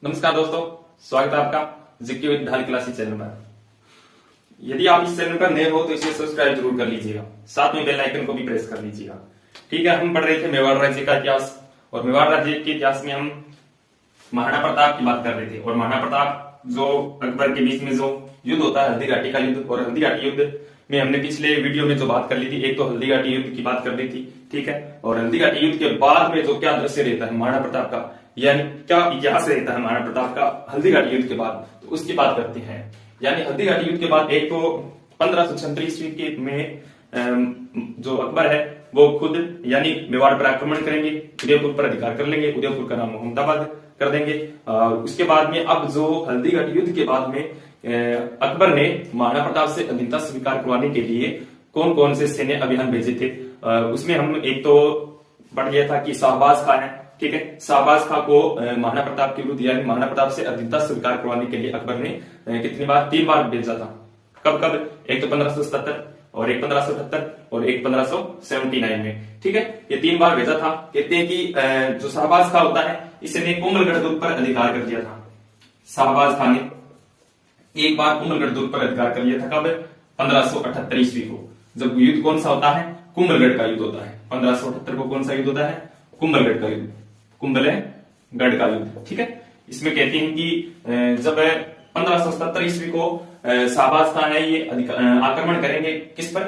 नमस्कार दोस्तों, स्वागत है आपका जीके विद ढाल क्लासेस चैनल पर। यदि आप इस चैनल पर नए हो तो इसे सब्सक्राइब जरूर कर लीजिएगा, साथ में बेल आइकन को भी प्रेस कर लीजिएगा। ठीक है, हम पढ़ रहे थे मेवाड़ राज्य का इतिहास और मेवाड़ राज्य के इतिहास में हम महाराणा प्रताप की बात कर रहे थे। और महाराणा प्रताप जो अकबर के बीच में जो युद्ध होता है हल्दी घाटी का युद्ध, और हल्दी घाटी युद्ध में हमने पिछले वीडियो में जो बात कर ली थी, एक तो हल्दी घाटी युद्ध की बात कर ली थी। ठीक है, और हल्दी घाटी युद्ध के बाद में जो क्या दृश्य रहता है महाराणा प्रताप का, यानी क्या इतिहास रहता है महाराणा प्रताप का हल्दी घाटी युद्ध के बाद, तो उसकी बात करते हैं। यानी हल्दी घाटी युद्ध के बाद एक तो 1536 ईस्वी के में जो अकबर है वो खुद यानी मेवाड़ पर आक्रमण करेंगे, उदयपुर पर अधिकार कर लेंगे, उदयपुर का नाम मोहम्मदाबाद कर देंगे। उसके बाद में अब जो हल्दी घाटी युद्ध के बाद में अकबर ने महाराणा प्रताप से अधीनता स्वीकार करवाने के लिए कौन कौन से सैन्य अभियान भेजे थे, उसमें हम एक तो पढ़ लिया था कि शाहबाज खां है। ठीक है, शाहबाज खां को महाराणा प्रताप के विरुद्ध यानी महाराणा प्रताप से अधीनता स्वीकार करवाने के लिए अकबर ने कितनी बार, 3 बार भेजा था। कब कब? एक तो 1577 और एक 1578 और एक 1579 में। ठीक है, ये 3 बार भेजा था। कहते हैं कि जो शाहबाज खां होता है इसने कुंभलगढ़ दुर्ग पर अधिकार कर दिया था। शाहबाज खां ने एक बार कुंभलगढ़ दुर्ग पर अधिकार कर लिया था। कब? 1578 ईस्वी को। जब युद्ध कौन सा होता है? कुंभलगढ़ का युद्ध होता है। 1578 को कौन सा युद्ध होता है? कुंभलगढ़ का युद्ध, कुंभलगढ़ का युद्ध। ठीक है, इसमें कहते हैं कि जब 1577 ईस्वी को शाहबाज खां है ये आक्रमण करेंगे किस पर?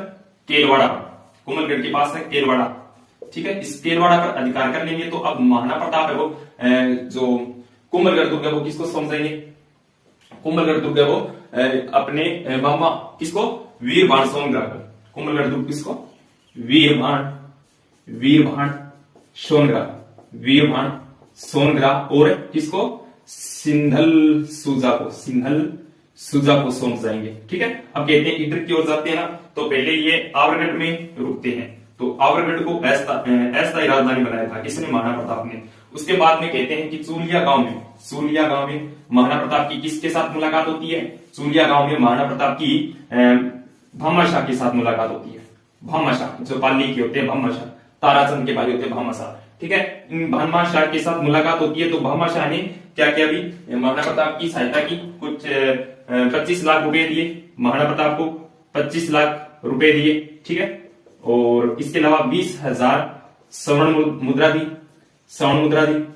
केलवाड़ा पर। कुंभलगढ़ के पास है केलवाड़ा। ठीक है, इस केलवाड़ा पर अधिकार कर लेंगे तो अब महाराणा प्रताप है वो जो कुंभलगढ़ दुर्ग है वो किसको सौंप देंगे? कुंभलगढ़ दुर्ग है वो अपने मामा किसको? वीरभान सोनग्रा को। कुंभलगढ़ दुर्ग किसको? वीरभान सोनग्रा और किसको? सिंघल सुजा को सौंप जाएंगे। ठीक है, अब कहते हैं इधर की ओर जाते हैं ना, तो पहले ये आवरगढ़ में रुकते हैं। तो आवरगढ़ को अस्थायी राजधानी बनाया था किसने? महाराणा प्रताप ने। उसके बाद में कहते हैं कि चूलिया गांव में महाराणा प्रताप की किसके साथ मुलाकात होती है? चूलिया गांव में महाराणा प्रताप की भामाशाह के साथ मुलाकात होती है। भामाशाह जो पाली के होते हैं, भामाशाह ताराचंद के भाई होते हैं भामाशाह। ठीक है, इन भामाशाह के साथ मुलाकात होती है। तो भामाशाह ने क्या किया? अभी महाराणा प्रताप की सहायता की, कुछ 25 लाख रुपए दिए महाराणा प्रताप को, 25 लाख रुपए दिए। ठीक है, और इसके अलावा 20,000 स्वर्ण मुद्रा दी।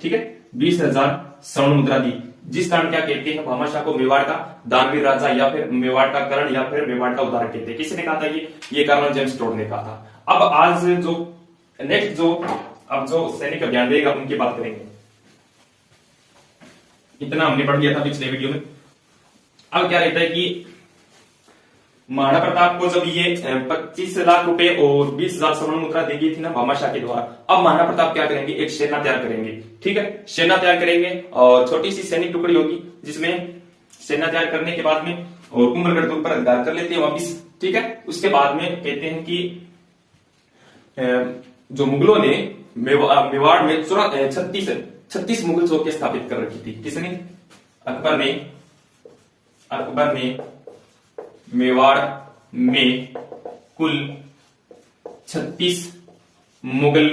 ठीक है, 20,000 स्वर्ण मुद्रा दी, जिस कारण क्या कहते हैं भामाशाह को मेवाड़ का दानवीर राजा या फिर मेवाड़ का करण या फिर मेवाड़ का उद्धारक कहते हैं। किसने कहा था ये कर्नल जेम्स टोड ने कहा था। अब आज जो नेक्स्ट जो सैनिक अभियान देगा उनकी बात करेंगे। इतना हमने पढ़ लिया था पिछले वीडियो में। अब क्या रहता है कि महाराणा प्रताप को जब ये 25 लाख रुपए और 20,000 स्वर्ण मुद्रा दी गई थी ना भामाशाह के द्वारा, अब महाराणा प्रताप क्या करेंगे? एक सेना तैयार करेंगे। ठीक है, सेना तैयार करेंगे और छोटी सी सैनिक टुकड़ी होगी जिसमें सेना तैयार करने के बाद में और कुंभलगढ़ दुर्ग पर अधिकार कर लेते हैं वापिस। ठीक है, उसके बाद में कहते हैं कि जो मुगलों ने मेवाड़ में 36 मुगल चौकियां स्थापित कर रखी थी। किसने? अकबर ने मेवाड़ में कुल 36 मुगल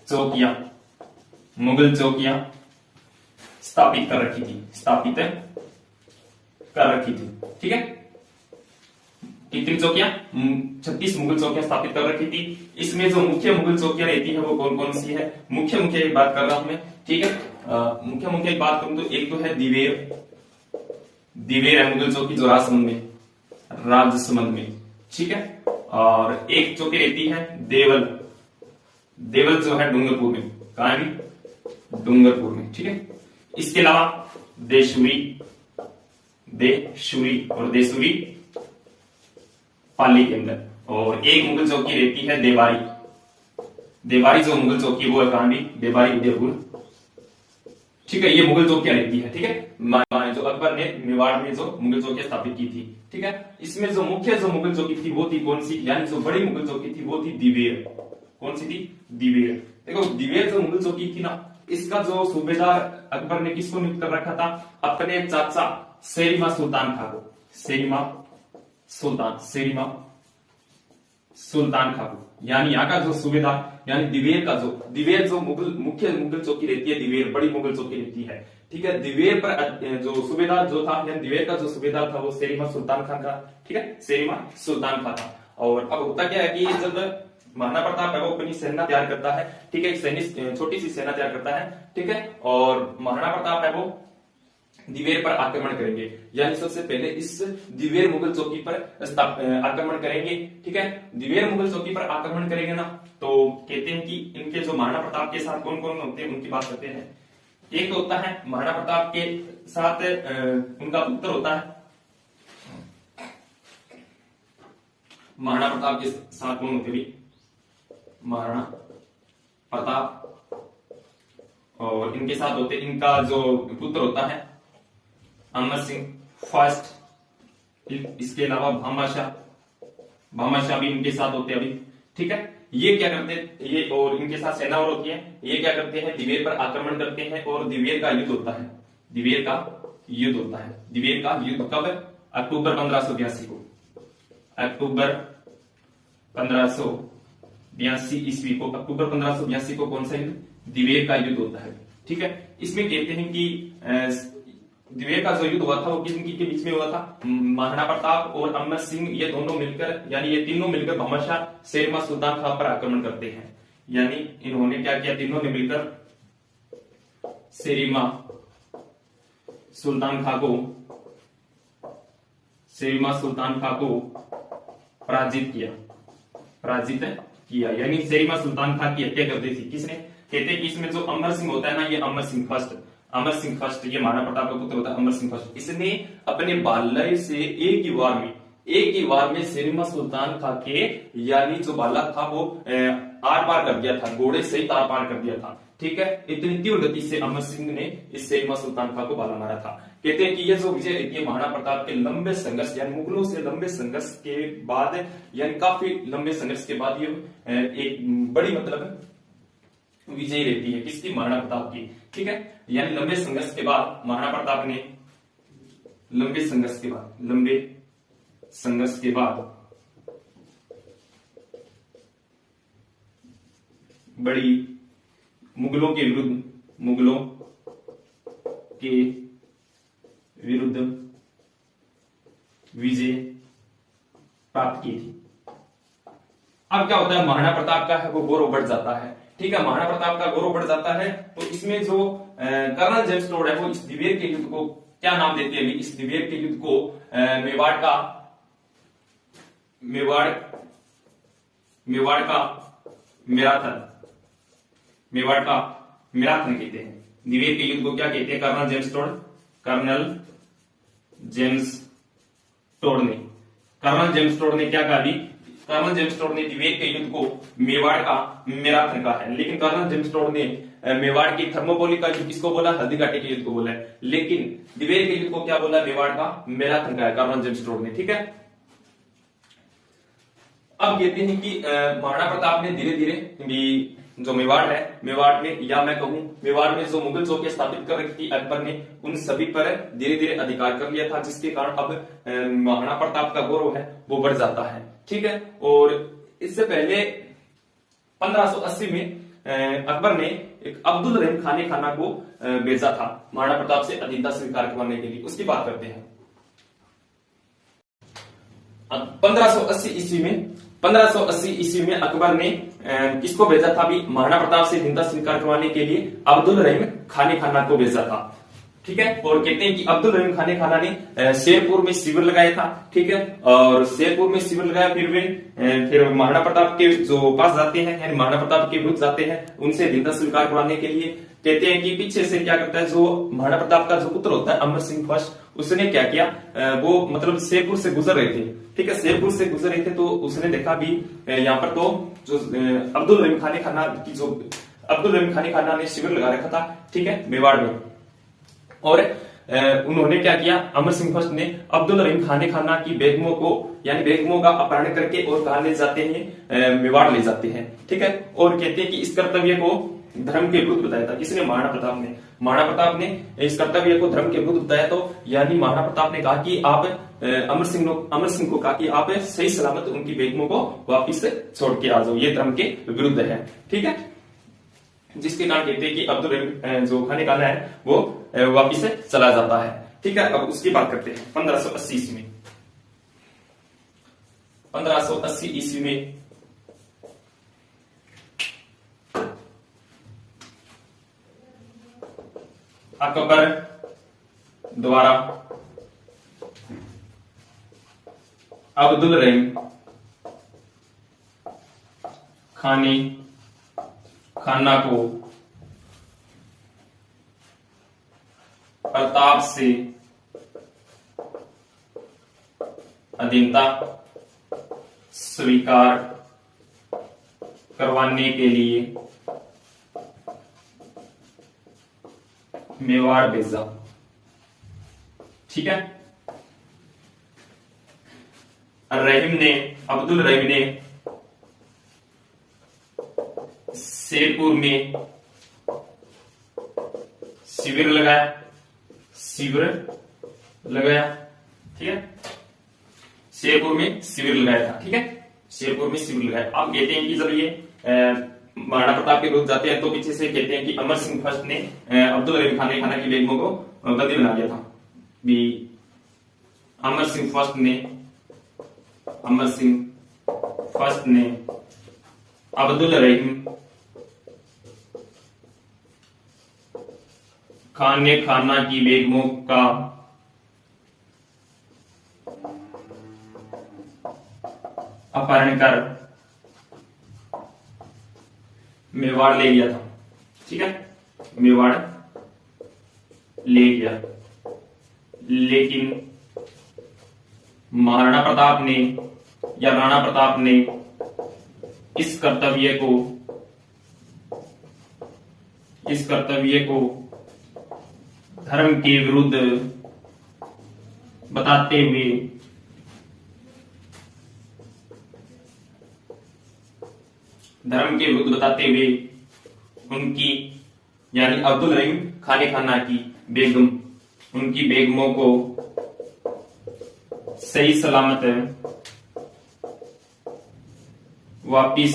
चौकियां स्थापित कर रखी थी। ठीक है, कितनी चौकियां? 36 मुगल चौकियां स्थापित कर रखी थी। इसमें जो मुख्य मुगल चौकियां रहती है वो कौन कौन सी है? मुख्य की बात कर रहा हूं मैं। ठीक है, मुख्य की बात करूं तो एक तो है दिवेर है मुगल चौकी जो राजसमंद में। ठीक है, और एक चौकी रहती है देवल जो है डूंगरपुर में। कहां है? डूंगरपुर में। ठीक है, इसके अलावा देशुरी और देसुरी पाली के अंदर। और एक मुगल चौकी रहती है देवारी जो मुगल चौकी वो है कहां भी? देवारी उदयपुर। ठीक है, ये मुगल चौकियां रहती है। ठीक है, जो अकबर ने मेवाड़ में जो मुगल चौकियां स्थापित की थी। ठीक है, इसमें जो मुख्य मुगल चौकी थी वो थी कौन सी? यानी जो बड़ी मुगल चौकी थी वो थी दिवेर। कौन सी थी? दिवेर। देखो, दिवेर जो मुगल चौकी थी ना, इसका जो सूबेदार अकबर ने किसको नियुक्त कर रखा था? अपने चाचा सेरिमा सुल्तान खां को। सेरिमा सुल्तान खाकू, यानी यहाँ का जो सूबेदार यानी दिवेर जो मुख्य मुगल चौकी रहती है, दिवेर बड़ी मुगल चौकी रहती है, ठीक है। दिवेर पर जो सूबेदार जो था, यानी दिवेर का जो सूबेदार था वो शेरिमा सुल्तान खान का, ठीक है, शेरिमा सुल्तान खान था। और अब होता क्या है कि जब महाराणा प्रताप है वो अपनी सेना तैयार करता है, ठीक है, छोटी सी सेना तैयार करता है, ठीक है, और महाराणा प्रताप है वो दिवेर पर आक्रमण करेंगे, यानी सबसे पहले इस दिवेर मुगल चौकी पर आक्रमण करेंगे, ठीक है। दिवेर मुगल चौकी पर आक्रमण करेंगे ना, तो कहते हैं कि इनके जो महाराणा प्रताप के साथ कौन कौन होते हैं उनकी बात करते हैं। एक तो होता है महाराणा प्रताप के साथ उनका पुत्र होता है, महाराणा प्रताप के साथ कौन होते भी, महाराणा प्रताप, और इनके साथ होते इनका जो पुत्र होता है अमर सिंह फर्स्ट, इसके अलावा भामाशाह भी इनके साथ होते हैं अभी, ठीक है। ये क्या करते हैं, ये और इनके साथ सेना और होती है, ये क्या करते हैं, दिवेर पर आक्रमण करते हैं और दिवेर का युद्ध होता है, दिवेर का युद्ध होता है। दिवेर का युद्ध कब, अक्टूबर 1582 को, अक्टूबर 1582 ईस्वी को, अक्टूबर 1582 को कौन सा युद्ध, दिवेर का युद्ध होता है, ठीक है। इसमें कहते हैं कि दिवेर का जो युद्ध हुआ था वो किनकी के बीच में हुआ था, महाराणा प्रताप और अमर सिंह, ये दोनों मिलकर, यानी ये तीनों मिलकर भामाशाह शेरशाह सुल्तान खान पर आक्रमण करते हैं। यानी इन्होंने क्या किया, तीनों ने मिलकर शेरशाह सुल्तान खान को पराजित किया, यानी शेरशाह सुल्तान खान की हत्या कर दी थी। किसने, कहते हैं कि इसमें जो अमर सिंह होता है ना, ये अमर सिंह फर्स्ट, ये महाराणा प्रताप का पुत्र होता है अमर सिंह फर्स्ट। इसने अपने बालय से एक ही वार में शेरशाह सुल्तान खान के, यानी जो बालक था वो आर पार कर दिया था, घोड़े से ही तार पार कर दिया था, ठीक है। इतनी तीव्र गति से अमर सिंह ने इस शेरशाह सुल्तान खान को बाला मारा था। कहते हैं कि ये जो विजय रहती है महाराणा प्रताप के लंबे संघर्ष, यानी मुगलों से लंबे संघर्ष के बाद, यानी काफी लंबे संघर्ष के बाद ये एक बड़ी मतलब विजय रहती है, किसकी, महाराणा प्रताप की, ठीक है। यानी लंबे संघर्ष के बाद महाराणा प्रताप ने लंबे संघर्ष के बाद बड़ी मुगलों के विरुद्ध विजय प्राप्त की थी। अब क्या होता है, महाराणा प्रताप का है वो गौरव बढ़ जाता है, ठीक है। महाराणा प्रताप का गौरव बढ़ जाता है, तो इसमें जो कर्नल जेम्स टोड है वो इस दिवेर के युद्ध को क्या नाम देते हैं, इस दिवेर के युद्ध को मेवाड़ का मैराथन कहते हैं। दिवेर के युद्ध को क्या कहते हैं, कर्नल जेम्स टोड ने क्या कहा, कर्नल जेम्स टोड ने दिवेर के युद्ध को मेवाड़ का मैराथन कहा है, लेकिन कर्नल जेम्स टोड ने मेवाड़ की थर्मोपोली का युद्ध किसको बोला, हल्दी घाटी के युद्ध को बोला है, लेकिन दिवेर के युद्ध को क्या बोला, मेवाड़ का मैराथन कहा है कर्नल जेम्स टोड ने, ठीक है। अब कहते हैं कि महाराणा प्रताप ने धीरे धीरे जो मेवाड़ है, मेवाड़ में, या मैं कहूं मेवाड़ में जो मुगल चौकियां स्थापित कर रखी थी अकबर ने, उन सभी पर धीरे धीरे अधिकार कर लिया था, जिसके कारण अब महाराणा प्रताप का गौरव है वो बढ़ जाता है, ठीक है। और इससे पहले 1580 में अकबर ने एक अब्दुल रहीम खाना को भेजा था महाराणा प्रताप से अधीनता स्वीकार करवाने के लिए, उसकी बात करते हैं। 1580 ईस्वी में अकबर ने किसको भेजा था, भी महाराणा प्रताप से अधीनता स्वीकार करवाने के लिए अब्दुल रहीम खाना को भेजा था, ठीक है। और कहते हैं कि अब्दुल रहीम खाना ने शेरपुर में शिविर लगाया था, ठीक है, और शेरपुर में शिविर लगाया, फिर महाराणा प्रताप के जो पास जाते हैं, यानी महाराणा प्रताप के विरुद्ध जाते हैं, उनसे अधीनता स्वीकार करवाने के लिए। कहते हैं कि पीछे से क्या करता है, जो महाराणा प्रताप का जो पुत्र होता है अमर सिंह फर्स्ट, उसने क्या किया, वो मतलब शेरपुर से गुजर रहे थे, ठीक है, शेरपुर से गुजर रहे थे, तो उसने देखा भी यहाँ पर तो जो अब्दुल रहीम खाना ने शिविर लगा रखा था, ठीक है, मेवाड़ में। और उन्होंने क्या किया, अमर सिंह फर्स्ट ने अब्दुल रहीम खाना की बेगमों का अपहरण करके और कहा ले जाते हैं, मेवाड़ ले जाते हैं, ठीक है। और कहते हैं कि इस कर्तव्य को धर्म के विरुद्ध बताया था, किसने, महाराणा प्रताप ने इस कर्तव्य को धर्म के विरुद्ध बताया, तो यानी महाराणा प्रताप ने कहा कि आप अमर सिंह को कहा कि आप सही सलामत उनकी बेगमों को वापिस छोड़ के आ जाओ, ये धर्म के विरुद्ध है। ठीक है, जिसके कारण कहते हैं कि अब्दुल रहीम जो खाने खाना है वो वापिस चला जाता है। ठीक है, अब उसकी बात करते हैं 1580 ईस्वी में। 1580 ईस्वी में अकबर द्वारा अब्दुल रहीम खाना को प्रताप से अधीनता स्वीकार करवाने के लिए मेवाड़ भेजा। ठीक है, अब्दुल रहीम ने शेरपुर में शिविर लगाया। ठीक है, शेरपुर में शिविर लगाया था। ठीक है, शेरपुर में शिविर लगाया। आप कहते हैं कि जब ये महाराणा प्रताप के विरुद्ध जाते हैं तो पीछे से कहते हैं कि अमर सिंह फर्स्ट ने अब्दुल रहीम खाना की बेगमों को बंदी बना लिया था। भी अमर सिंह फर्स्ट ने अब्दुल रहीम खाना की बेगमों का अपहरण कर मेवाड़ ले गया था। ठीक है, मेवाड़ ले गया, लेकिन महाराणा प्रताप ने या राणा प्रताप ने इस कर्तव्य को धर्म के विरुद्ध बताते हुए उनकी यानी अब्दुल रहीम खाना की उनकी बेगमों को सही सलामत वापिस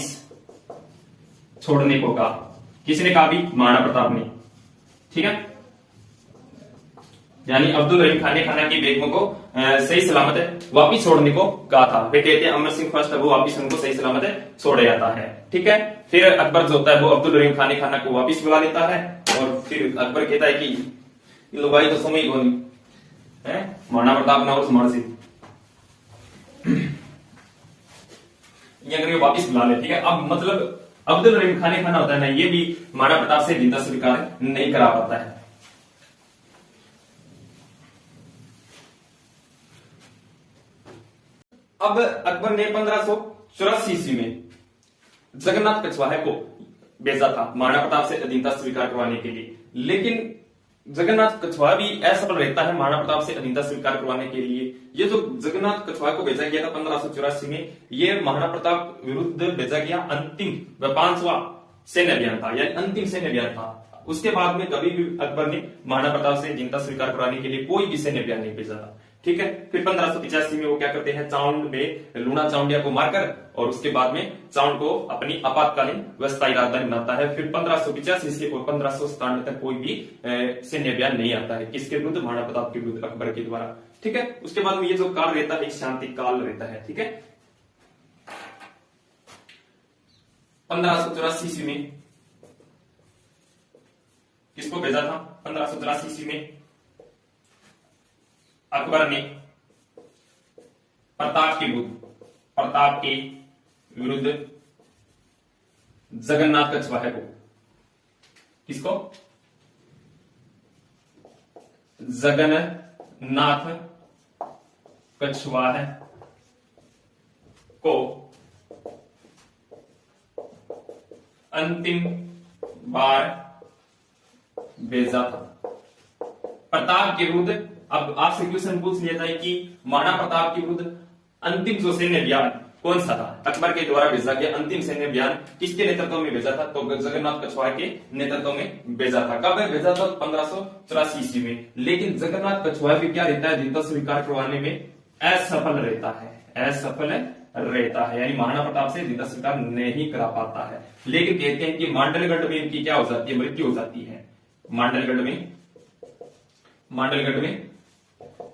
छोड़ने को कहा। किसने कहा? भी महाराणा प्रताप ने। ठीक है, यानी अब्दुल रहीम खाना की बेगमों को सही सलामत वापिस छोड़ने को कहा था। फिर कहते हैं अमर सिंह फर्स्ट वो वापिस उनको सही सलामत छोड़ जाता है। ठीक है, फिर अकबर जो होता है वो अब्दुल रहीम खाना को वापिस बुला लेता है और फिर अकबर कहता है कि लुगाई तो समय को नहीं है, महाराणा प्रताप ना और सुमन सिंह ये अगर वापिस बुला ले। ठीक है, अब मतलब अब्दुल रहीम खाना होता है ना, ये भी महाराणा प्रताप से जिंदा स्वीकार नहीं करा पाता है। अब अकबर ने 1584 ईस्वी में जगन्नाथ कछवाहा को भेजा था महाराणा प्रताप से अधीनता स्वीकार करवाने के लिए, लेकिन जगन्नाथ कछवाहा भी असफल रहता है महाराणा प्रताप से अधीनता स्वीकार करवाने के लिए। ये जो जगन्नाथ कछवाहा को भेजा गया था 1584 में, ये महाराणा प्रताप विरुद्ध भेजा गया अंतिम व 5वां सैन्य अभियान था, यानी अंतिम सैन्य अभियान था। उसके बाद में कभी भी अकबर ने महाराणा प्रताप से अधीनता स्वीकार करवाने के लिए कोई भी सैन्य अभियान नहीं भेजा था। ठीक है, फिर 1585 में वो क्या करते हैं, चाउंड में लूणा चाउंडिया को मारकर और उसके बाद में चाउंड को अपनी आपातकालीन व्यवस्थाई राजधानी बनाता है। फिर 1585 से 1597 तक कोई भी सैन्य अभियान नहीं आता है। किसके विरुद्ध? महाराणा प्रताप के विरुद्ध अकबर के द्वारा। ठीक है, उसके बाद में ये जो काल रहता है शांति काल रहता है। ठीक है, 1584 ईस्वी में किसको भेजा था? 1584 ईस्वी में अकबर ने प्रताप के विरुद्ध जगन्नाथ कछवाहा को, किसको? जगन्नाथ कछवाहा को अंतिम बार भेजा था प्रताप के विरुद्ध। अब आपसे क्वेश्चन पूछ लिया जाए कि महाराणा प्रताप के विरुद्ध अंतिम जो सैन्य अभियान कौन सा था? अकबर के द्वारा भेजा गया अंतिम सैन्य अभियान किसके नेतृत्व में भेजा था? तो जगन्नाथ कछवाहा के नेतृत्व में भेजा था। कब भेजा था? 1584 ईस्वी में। लेकिन जगन्नाथ कछवाहा भी क्या रहता है, जिनका स्वीकार करवाने में असफल रहता है, असफल रहता है, यानी महाराणा प्रताप से जीता स्वीकार नहीं करा पाता है। लेकिन कहते हैं कि मांडलगढ़ में इनकी क्या हो जाती है, मृत्यु हो जाती है। मांडलगढ़ में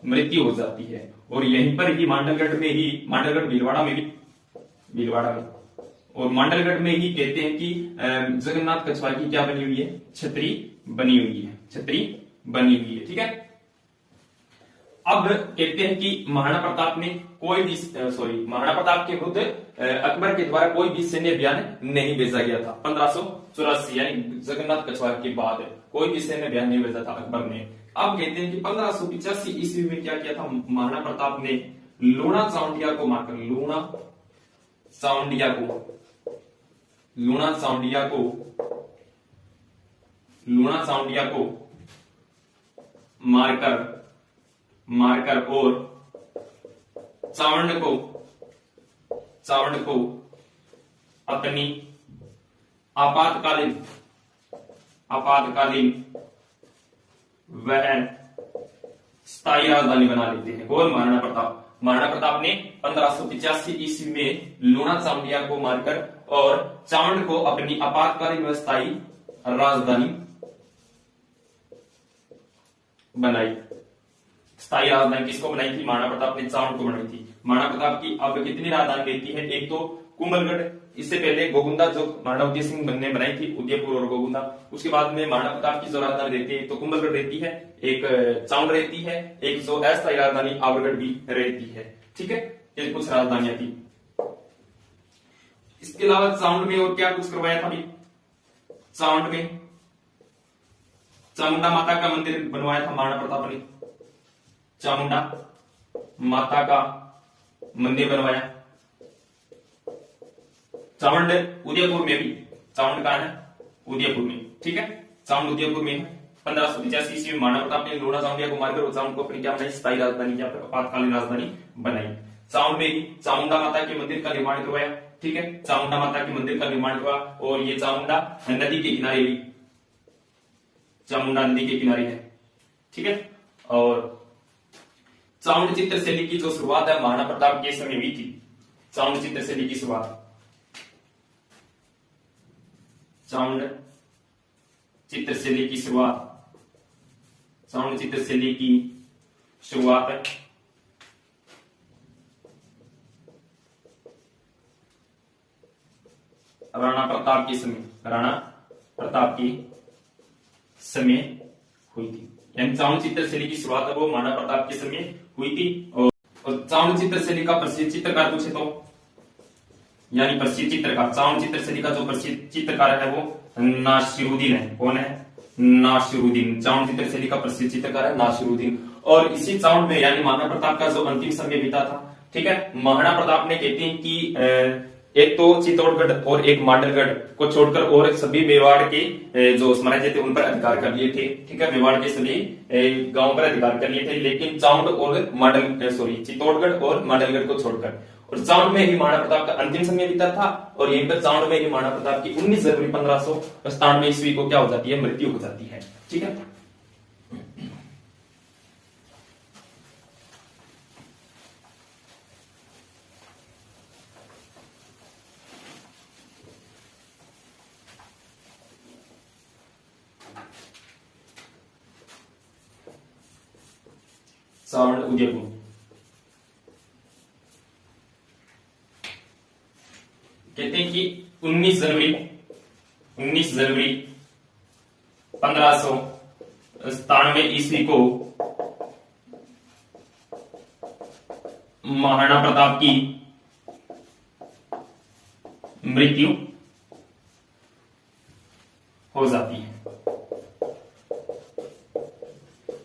मृत्यु हो जाती है, और यहीं पर ही मांडलगढ़ भीलवाड़ा में और मांडलगढ़ में ही कहते हैं कि जगन्नाथ कछवार की क्या बनी हुई है, छतरी बनी हुई है, छतरी बनी हुई है। ठीक है, अब कहते हैं कि महाराणा प्रताप के विरुद्ध अकबर के द्वारा कोई भी सैन्य अभियान नहीं भेजा गया था 1584, यानी जगन्नाथ कछवार के बाद कोई भी सैन्य अभियान नहीं भेजा था अकबर ने। अब कहते हैं कि 1585 ईस्वी में क्या किया था महाराणा प्रताप ने, लूणा चाउंडिया को मारकर, लूणा चाउंडिया को मारकर और चावंड को अपनी आपातकालीन वह स्थायी राजधानी बना लेते हैं। कौन? महाराणा प्रताप ने 1585 ईस्वी में लूणा चाउंडिया को मारकर और चावंड को अपनी आपातकालीन व स्थायी राजधानी बनाई। स्थायी राजधानी किसको बनाई थी? महाराणा प्रताप ने चावंड को बनाई थी। महाराणा प्रताप की अब कितनी राजधानी रहती है? एक तो कुंभलगढ़, इससे पहले गोगुंदा जो महाराणा उदय सिंह ने बनाई थी, उदयपुर और गोगुंदा। उसके बाद में महाराणा प्रताप की जो राजधानी रहती है, एक तो कुंभलगढ़ रहती है, एक चावंड रहती है, एक जो अस्थायी राजधानी आवरगढ़ भी रहती है। ठीक है, ये कुछ राजधानियां थी। इसके अलावा चावंड में और क्या कुछ करवाया था अभी? चावंड में चामुंडा माता का मंदिर बनवाया था महाराणा प्रताप ने, चामुंडा माता का मंदिर बनवाया। चावंड उदयपुर में भी, चावंड कहां है? उदयपुर में। ठीक है, चावंड उदयपुर में है। 1585 ईस्वी में महाराणा प्रताप ने लूणा चाउंडिया को मारकर और चावंड को अपनी क्या बनाई? स्थायी राजधानी या आपातकालीन राजधानी बनाई। चावंड में ही चामुंडा माता के मंदिर का निर्माण करवाया। ठीक है, चामुंडा माता के मंदिर का निर्माण हुआ और ये चामुंडा नदी के किनारे हुई, चामुंडा नदी के किनारे है। ठीक है, और चावंड चित्र शैली की जो शुरुआत है महाराणा प्रताप के समय हुई थी। चावंड चित्र शैली की शुरुआत, चावंड चित्र शैली की शुरुआत राणा प्रताप के समय हुई थी। यानी चावंड चित्र शैली की शुरुआत वो महाराणा प्रताप के समय हुई थी। और चावंड चित्र शैली का प्रसिद्ध चित्रकार पूछे तो, यानी प्रसिद्ध चित्रकार, चावंड चित्र शैली का जो प्रसिद्ध चित्रकार है वो नासिरुद्दीन है। कौन है? नासिरुद्दीन। चावंड चित्र शैली का प्रसिद्ध चित्रकार है नासिरुद्दीन। और इसी चावंड में यानी महाराणा प्रताप का जो अंतिम समय बीता था, ठीक है, महाराणा प्रताप ने कहते हैं कि एक तो चित्तौड़गढ़ और एक मांडलगढ़ को छोड़कर और सभी मेवाड़ के जो साम्राज्य थे उन पर अधिकार कर लिए थे। ठीक है, मेवाड़ के सभी गांवों पर अधिकार कर लिए थे, लेकिन चावंड और चित्तौड़गढ़ और मांडलगढ़ को छोड़कर। और चावंड में ही महाराणा प्रताप का अंतिम समय बीता था और यहीं पर चावंड में ही महाराणा प्रताप की 19 जनवरी 1597 ईस्वी को क्या हो जाती है? मृत्यु हो जाती है। ठीक है, चावंड उदयपुर। कहते हैं कि 19 जनवरी 1597 ईस्वी को महाराणा प्रताप की मृत्यु हो जाती है।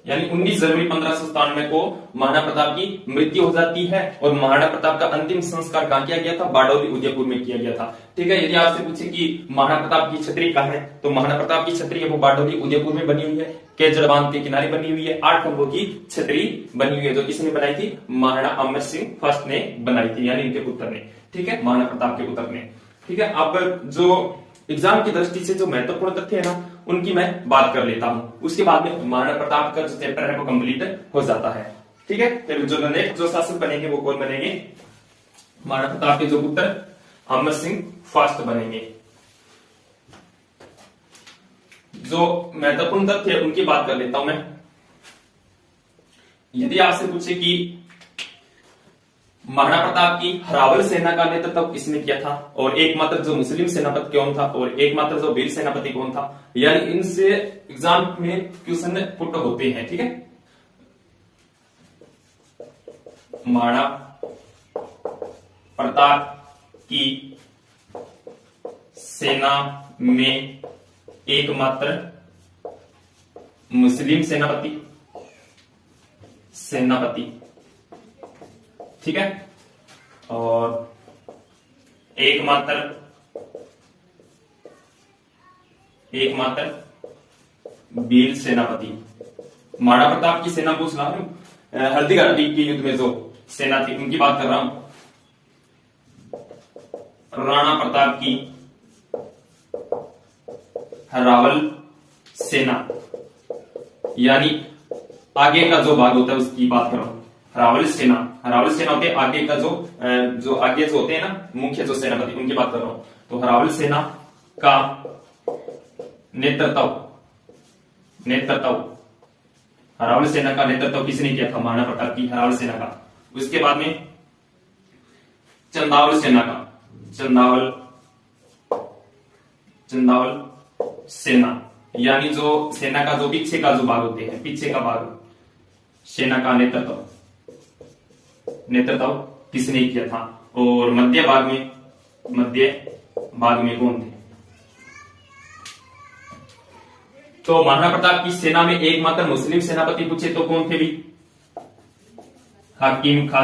यानी 19 जनवरी 1597 को महाराणा प्रताप की मृत्यु हो जाती है और महाराणा प्रताप का अंतिम संस्कार कहां किया गया था? बारडोली उदयपुर में किया गया था। ठीक है, यदि आपसे पूछे कि महाराणा प्रताप की छतरी कहां है, तो महाराणा प्रताप की छतरी है वो बारडोली उदयपुर में बनी हुई है, केजड़ बांध के किनारे बनी हुई है। 8 खंभों की छतरी बनी हुई है, जो किसने बनाई थी? महाराणा अमर सिंह फर्स्ट ने बनाई थी, यानी इनके पुत्र ने। ठीक है, महाराणा प्रताप के पुत्र ने। ठीक है, अब जो एग्जाम की दृष्टि से जो महत्वपूर्ण तथ्य है ना, उनकी मैं बात कर लेता हूं। उसके बाद में महाराणा प्रताप का जो चैप्टर है वो कंप्लीट हो जाता है। ठीक है। फिर जो नेक्स्ट जो शासक बनेंगे वो कौन बनेंगे, महाराणा प्रताप के जो पुत्र अमर सिंह फर्स्ट बनेंगे। जो महत्वपूर्ण तथ्य है उनकी बात कर लेता हूं मैं। यदि आपसे पूछे कि महाराणा प्रताप की हरावल सेना का नेतृत्व किसने किया था, और एकमात्र जो मुस्लिम सेनापति कौन था, और एकमात्र जो वीर सेनापति कौन था, यानी इनसे एग्जाम में क्वेश्चन पुट होते हैं, ठीक है। महाराणा प्रताप की सेना में एकमात्र मुस्लिम सेनापति, ठीक है, और एकमात्र वीर सेनापति। महाराणा प्रताप की सेना पूछ रहा हूं, हल्दी घाटी के युद्ध में जो सेना थी उनकी बात कर रहा हूं। राणा प्रताप की हरावल सेना, यानी आगे का जो भाग होता है उसकी बात कर रहा हूं। हरावल सेना होते हैं आगे का जो आगे जो होते हैं ना मुख्य जो सेनापति, उनकी बात कर रहा हूं। तो हरावल सेना का नेतृत्व हरावल सेना का नेतृत्व किसने किया था, महाराणा प्रताप की हरावल सेना का। उसके बाद में चंदावल सेना, यानी जो सेना का जो पीछे का जो भाग होते हैं, पीछे का भाग, सेना का नेतृत्व किसने किया था। और मध्य भाग में कौन थे। तो महाराणा प्रताप की सेना में एकमात्र मुस्लिम सेनापति पूछे तो कौन थे भी, हाकिम खां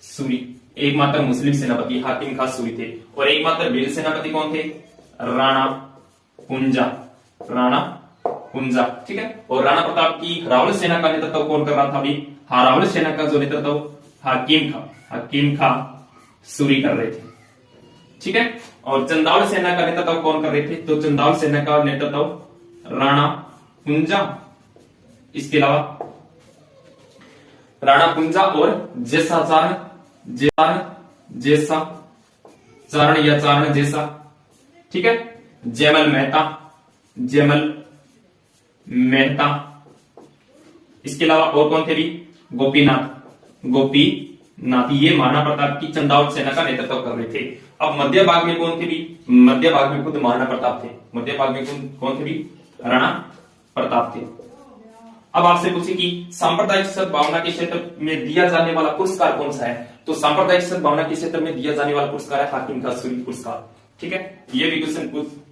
सूरी, एकमात्र मुस्लिम सेनापति हाकिम खां सूरी थे। और एकमात्र वीर सेनापति कौन थे, राणा कुंजा, ठीक है। और राणा प्रताप की हरावल सेना का नेतृत्व कौन कर रहा था भी, हरावल सेना का जो नेतृत्व हाकिम खां सूरी कर रहे थे, ठीक है। और चंदावल सेना का नेतृत्व कौन कर रहे थे, तो चंदावल सेना का नेतृत्व राणा कुंजा, इसके अलावा राणा कुंजा और चारण जैसा, ठीक है, जयमल मेहता, इसके अलावा और कौन थे भी, गोपीनाथ, ये महाराणा प्रताप की चंदावल सेना का नेतृत्व कर रहे थे। अब मध्य भाग में कौन थे भी, मध्य भाग में खुद महाराणा प्रताप थे, मध्य भाग में कौन थे भी, राणा प्रताप थे। अब आपसे पूछे कि सांप्रदायिक सद्भावना के क्षेत्र में दिया जाने वाला पुरस्कार कौन सा है, तो सांप्रदायिक सद्भावना के क्षेत्र में दिया जाने वाला पुरस्कार है हाकिम खां सूरी पुरस्कार, ठीक है। ये भी क्वेश्चन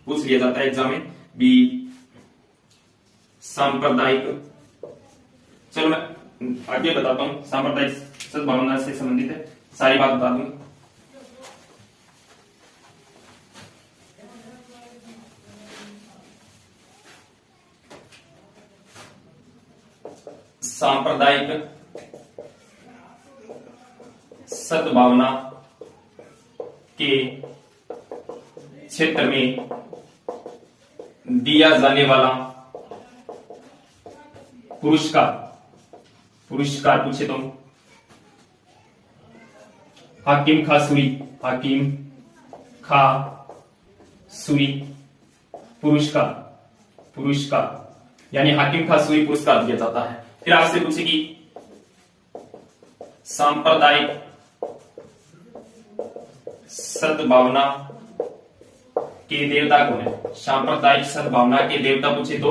पूछ लिया जाता है एग्जाम में भी, सांप्रदायिक, चलो मैं आगे बताता हूं, सांप्रदायिक सद्भावना से संबंधित है, सारी बात बता दूंगा। सांप्रदायिक सद्भावना के क्षेत्र में दिया जाने वाला पुरस्कार पूछे तो हाकिम खां सूरी पुरस्कार, यानी हाकिम खां सूरी पुरस्कार दिया जाता है। फिर आपसे पूछे कि सांप्रदायिक सद्भावना के देवता कौन है, सांप्रदायिक सद्भावना के देवता पूछे तो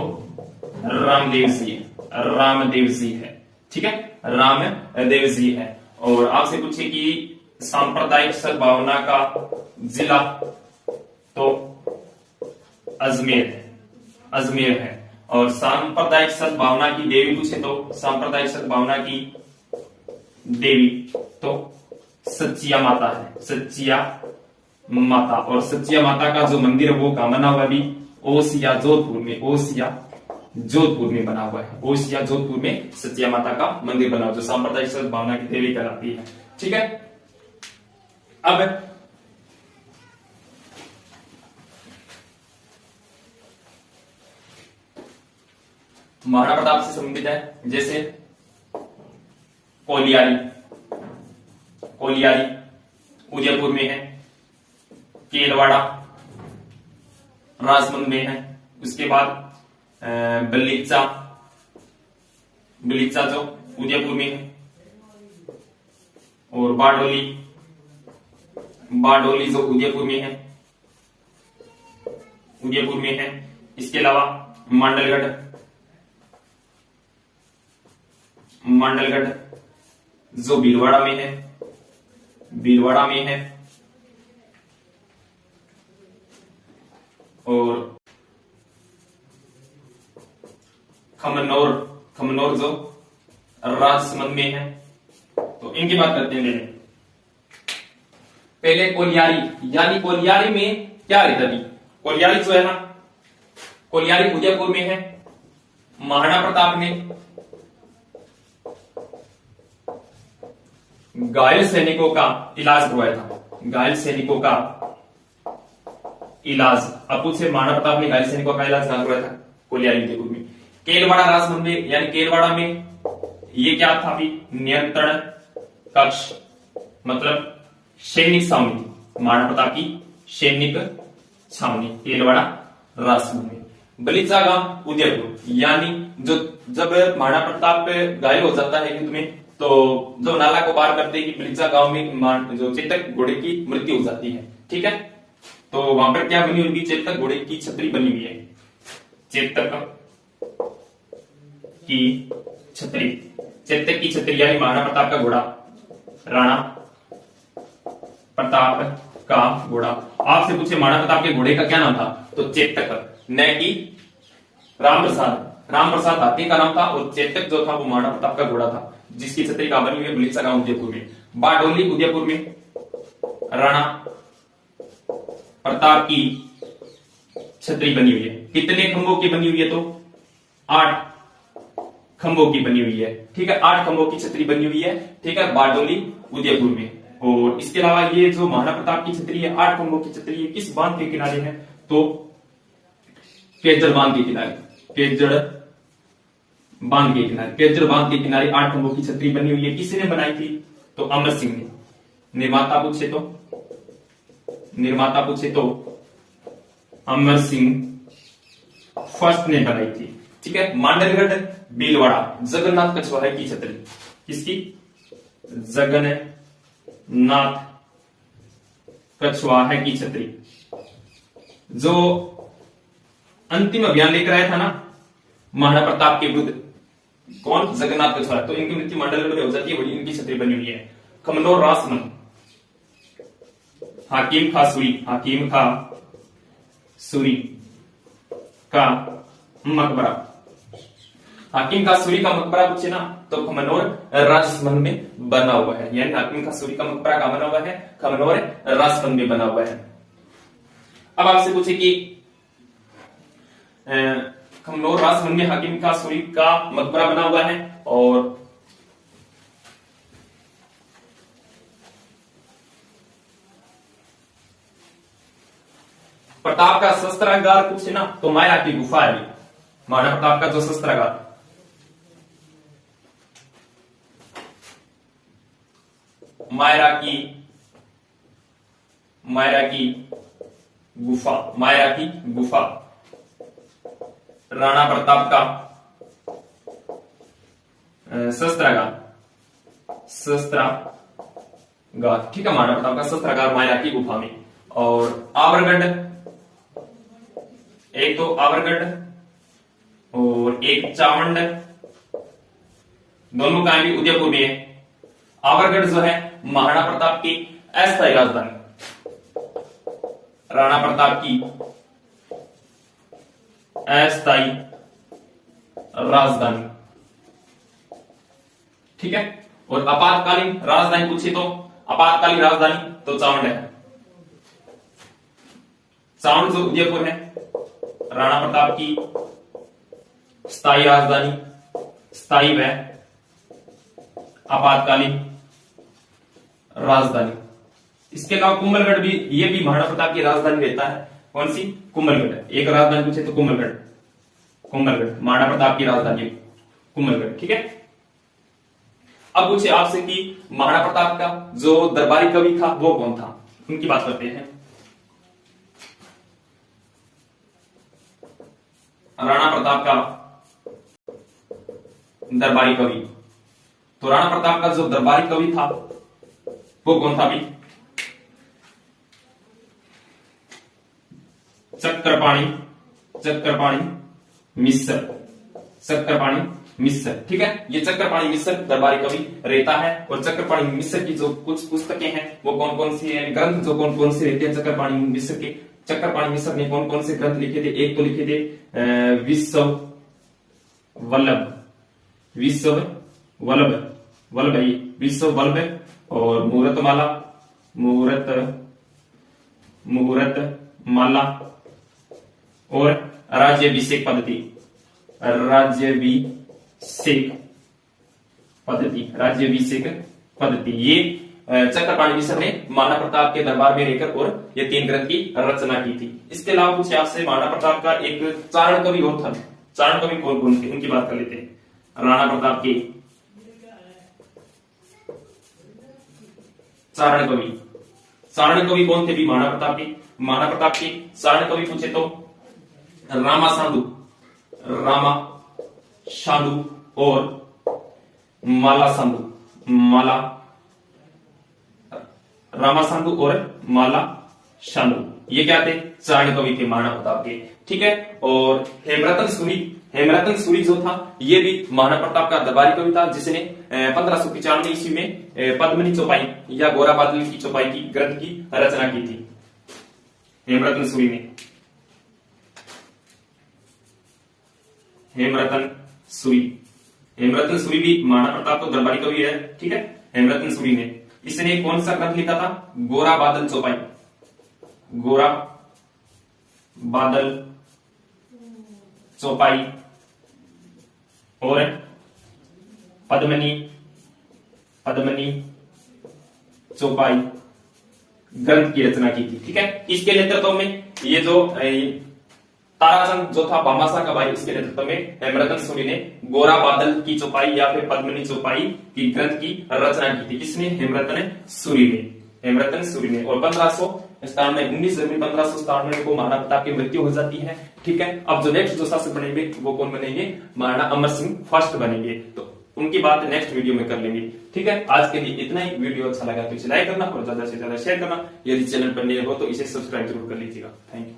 रामदेव जी है, ठीक है, रामदेव जी है। और आपसे पूछे कि सांप्रदायिक सद्भावना का जिला तो अजमेर है। और सांप्रदायिक सद्भावना की देवी पूछे तो सांप्रदायिक सद्भावना की देवी तो सच्चिया माता है, सच्चिया माता। और सच्चिया माता का जो मंदिर है वो कहां बना हुआ है भी, ओसिया जोधपुर में बना हुआ है, ओसिया जोधपुर में सच्चिया माता का मंदिर बना हुआ जो सांप्रदायिक सद्भावना की देवी कहलाती है, ठीक है। अब महाराणा प्रताप से संबंधित है, जैसे कोलियारी, कोलियारी उदयपुर में है। केलवाड़ा राजमंद में है। उसके बाद बल्लीचा, बल्लीचा जो उदयपुर में है। और बारडोली, बारडोली जो उदयपुर में है, उदयपुर में है। इसके अलावा मांडलगढ़, मांडलगढ़ जो भीलवाड़ा में है, भीलवाड़ा में है। और खमनौर, खमनौर जो राजसमंद में है। तो इनकी बात करते हैं। पहले कोलियारी, यानी कोलियारी में क्या रहता थी? कोलियारी जो है ना, कोलियारी उदयपुर में है। महाराणा प्रताप ने घायल सैनिकों का इलाज करवाया था। घायल सैनिकों का इलाज, अपुल से महाराणा प्रताप ने घायल सैनिकों का इलाज कहां करवाया था? कोलियारी उदयपुर में। केलवाड़ा राजमंद में, यानी केलवाड़ा में ये क्या था? अभी नियंत्रण कक्ष, मतलब सैनिक छावनी, महाराणा प्रताप की सैनिक छावनी केलवाड़ा राजमंद में। बलीचा गांव उदयपुर, यानी जो जब महाराणा प्रताप घायल हो जाता है युद्ध में, तो जो नाला को पार करते ही बलीचा गांव में जो चेतक घोड़े की मृत्यु हो जाती है। ठीक है, तो वहां पर क्या बनी हुई? चेतक घोड़े की छतरी बनी हुई है। चेतक की छतरी, चेतक की छतरी यानी महाराणा प्रताप का घोड़ा, राणा प्रताप का घोड़ा। आपसे पूछे महाराणा प्रताप के घोड़े का क्या नाम था? तो चेतक, न कि राम प्रसाद। राम प्रसाद हाथी का नाम था और चेतक जो था वो महाराणा प्रताप का घोड़ा था, जिसकी छतरी कहां बनी हुई है? बलीचा गांव उदयपुर में। बारडोली उदयपुर में राणा प्रताप की छतरी बनी हुई है। कितने खंभों की बनी हुई है? तो 8 खंभों की बनी हुई है। ठीक है, 8 खंभों की छतरी बनी हुई है। ठीक है, बारडोली उदयपुर में। और इसके अलावा ये जो महाराणा प्रताप की छतरी है, 8 खंभों की छतरी है, किस बांध के किनारे है? तो पेजर बांध के किनारे, पेजर बांध के किनारे, पेजर बांध के किनारे 8 खंभों की छतरी बनी हुई है। किसने बनाई थी? तो अमर सिंह ने। निर्माता पूछे तो, निर्माता पूछे तो अमर सिंह फर्स्ट ने बनाई थी। ठीक है, मांडलगढ़ भीलवाड़ा जगन्नाथ कछवाहा की छतरी, किसकी? जगन्नाथ कछवाहा की छतरी। जो अंतिम अभियान लेकर आया था ना महाराणा प्रताप के विरुद्ध, कौन? जगन्नाथ कछवाहा। तो इनकी मृत्यु मांडलगढ़ में हो जाती है, बड़ी इनकी छतरी बनी हुई है। खमनौर राजमंद, हाकिम खा सूरी, हाकिम खा सूरी का मकबरा। हाकिम खा सूरी का मकबरा पूछे ना, तो खमनौर राजमंद में बना हुआ है। यानी हाकिम खा सूरी का मकबरा कहां बना हुआ है? खमनौर राजमंद में बना हुआ है। अब आपसे पूछे कि खमनौर राजमंद में हाकिम खा सूरी का मकबरा बना हुआ है, और प्रताप का शस्त्रागार पूछे ना, तो माया की गुफा है। महाराणा प्रताप का जो शस्त्रागार, मायरा की गुफा, मायरा की गुफा। राणा प्रताप का शस्त्रागार, शस्त्रागार। ठीक है, महाराणा प्रताप का शस्त्रागार मायरा की गुफा में। और आवरगढ़, एक तो आवरगढ़ और एक चावंड, दोनों का भी उदयपुर में है। आवरगढ़ जो है महाराणा प्रताप की अस्थायी राजधानी, राणा प्रताप की अस्थायी राजधानी। ठीक है, और आपातकालीन राजधानी पूछे तो आपातकालीन राजधानी तो चावंड है। चावंड जो उदयपुर है, राणा प्रताप की स्थायी राजधानी, स्थायी व आपातकालीन राजधानी। इसके अलावा कुंभलगढ़ भी, ये भी महाराणा प्रताप की राजधानी रहता है। कौन सी? कुंभलगढ़। एक राजधानी पूछे तो कुंभलगढ़, कुंभलगढ़ महाराणा प्रताप की राजधानी कुंभलगढ़। ठीक है, अब पूछे आपसे कि महाराणा प्रताप का जो दरबारी कवि था वो कौन था, उनकी बात करते हैं। राणा प्रताप का दरबारी कवि, तो राणा प्रताप का जो दरबारी कवि था वो कौन था भी? चक्रपाणि मिश्र, चक्रपाणि मिश्र। ठीक है, ये चक्रपाणि मिश्र दरबारी कवि रहता है। और चक्रपाणि मिश्र की जो कुछ पुस्तकें हैं वो कौन कौन सी है, ग्रंथ जो कौन कौन से रहते हैं चक्रपाणि मिश्र के। चक्रपाणि मिश्र ने कौन कौन से ग्रंथ लिखे थे? एक तो लिखे थे विश्व वल्लभ और मुहूर्त माला और राज्याभिषेक पद्धति। ये चक्रपाणि मिश्र ने महाराणा प्रताप के दरबार में रहकर और ये 3 ग्रंथ की रचना की थी। इसके अलावा पूछे आपसे महाराणा प्रताप का एक चारण कवि और था। चारण कवि कौन कौन थे उनकी बात कर लेते हैं। राणा प्रताप के चारण कवि कौन थे भी? महाराणा प्रताप के चारण कवि पूछे तो रामा शांडू और माला शांडू, ये क्या थे? चारण कवि थे महाराणा प्रताप के। ठीक है, और हेमरतन सूरी जो था ये भी महाराणा प्रताप का दरबारी कवि था, जिसने 1595 ईस्वी में पद्मिनी चौपाई या गोरा बादल की चौपाई की ग्रंथ की रचना की थी हेमरतन सूरी ने। हेमरतन सूरी भी महाराणा प्रताप तो दरबारी कवि है। ठीक है, हेमरतन सूरी ने इसने कौन सा ग्रंथ लिखा था? गोरा बादल चौपाई और पद्मिनी चौपाई ग्रंथ की रचना की थी। ठीक है, इसके नेतृत्व में ये जो ताराचंद जो था भामाशाह का भाई, इसके नेतृत्व में हेमरतन सूरी ने गोरा बादल की चौपाई या फिर पद्मिनी चौपाई की ग्रंथ की रचना की थी। किसने? हेमरतन सूरी ने। और 19 जनवरी 1597 को महाराणा प्रताप की मृत्यु हो जाती है। ठीक है, अब जो नेक्स्ट जो शासक बनेंगे वो कौन बनेंगे? महाराणा अमर सिंह फर्स्ट बनेंगे। तो उनकी बात नेक्स्ट वीडियो में कर लेंगे। ठीक है, आज के लिए इतना ही। वीडियो अच्छा लगा तो इसे लाइक करना और ज्यादा से ज्यादा शेयर करना। यदि चैनल पर नए हो तो इसे सब्सक्राइब जरूर कर लीजिएगा। Thank you.